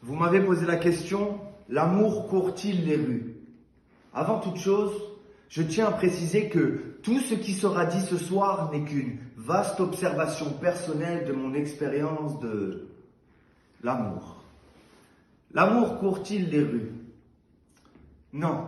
Vous m'avez posé la question, l'amour court-il les rues? Avant toute chose, je tiens à préciser que tout ce qui sera dit ce soir n'est qu'une vaste observation personnelle de mon expérience de l'amour. L'amour court-il les rues? Non,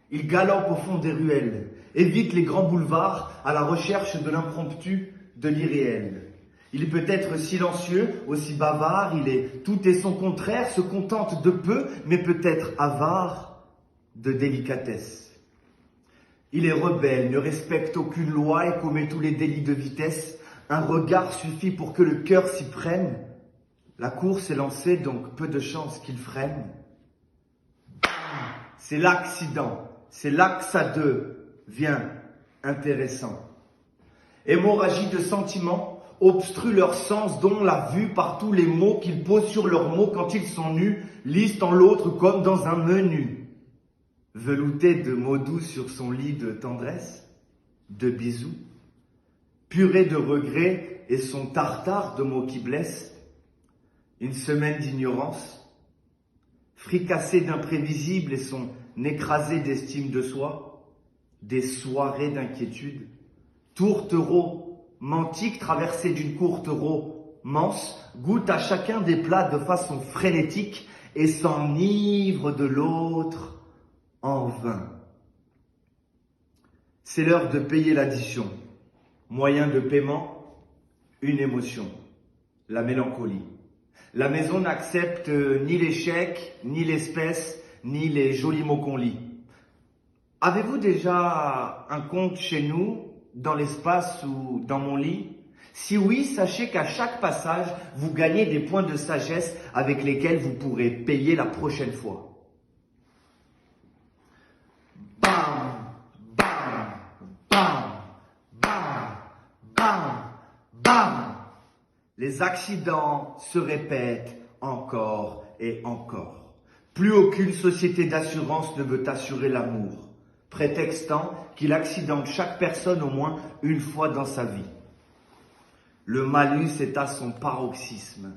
il galope au fond des ruelles, évite les grands boulevards à la recherche de l'impromptu, de l'irréel. Il peut être silencieux, aussi bavard, il est tout et son contraire, se contente de peu, mais peut être avare de délicatesse. Il est rebelle, ne respecte aucune loi et commet tous les délits de vitesse. Un regard suffit pour que le cœur s'y prenne. La course est lancée, donc peu de chance qu'il freine. C'est l'accident, c'est là que ça devient intéressant. Hémorragie de sentiments obstrue leur sens, dont la vue par tous les mots qu'ils posent sur leurs mots quand ils sont nus, lisent en l'autre comme dans un menu. Velouté de mots doux sur son lit de tendresse, de bisous, purée de regrets et son tartare de mots qui blessent, une semaine d'ignorance, fricassée d'imprévisible et son écrasé d'estime de soi, des soirées d'inquiétude, tourtereaux romantique traversée d'une courte romance, goûte à chacun des plats de façon frénétique et s'enivre de l'autre en vain. C'est l'heure de payer l'addition. Moyen de paiement, une émotion, la mélancolie. La maison n'accepte ni l'échec, ni l'espèce, ni les jolis mots qu'on lit. Avez-vous déjà un compte chez nous, dans l'espace ou dans mon lit? Si oui, sachez qu'à chaque passage, vous gagnez des points de sagesse avec lesquels vous pourrez payer la prochaine fois. Bam, bam, bam, bam, bam, bam. Les accidents se répètent encore et encore. Plus aucune société d'assurance ne veut assurer l'amour, prétextant qu'il accidente chaque personne au moins une fois dans sa vie. Le malus est à son paroxysme.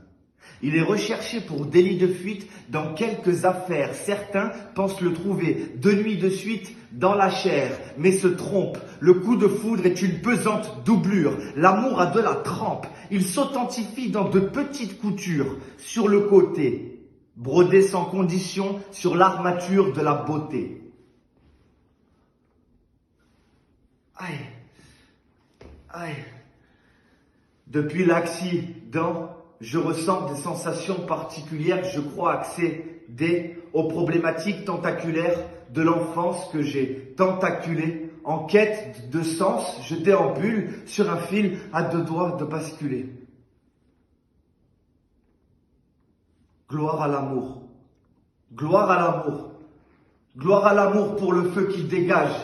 Il est recherché pour délit de fuite dans quelques affaires. Certains pensent le trouver 2 nuits de suite dans la chair, mais se trompent. Le coup de foudre est une pesante doublure. L'amour a de la trempe. Il s'authentifie dans de petites coutures sur le côté, brodé sans condition sur l'armature de la beauté. Aïe, aïe. Depuis l'accident, je ressens des sensations particulières. Je crois accéder aux problématiques tentaculaires de l'enfance que j'ai tentaculées. En quête de sens, je déambule sur un fil à 2 doigts de basculer. Gloire à l'amour. Gloire à l'amour. Gloire à l'amour pour le feu qu'il dégage,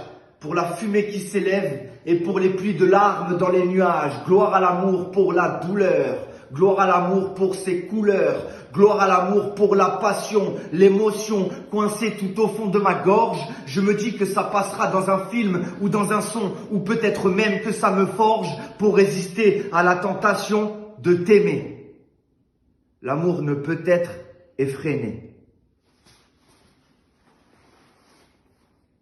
pour la fumée qui s'élève et pour les pluies de larmes dans les nuages. Gloire à l'amour pour la douleur. Gloire à l'amour pour ses couleurs. Gloire à l'amour pour la passion, l'émotion coincée tout au fond de ma gorge. Je me dis que ça passera dans un film ou dans un son, ou peut-être même que ça me forge pour résister à la tentation de t'aimer. L'amour ne peut être effréné.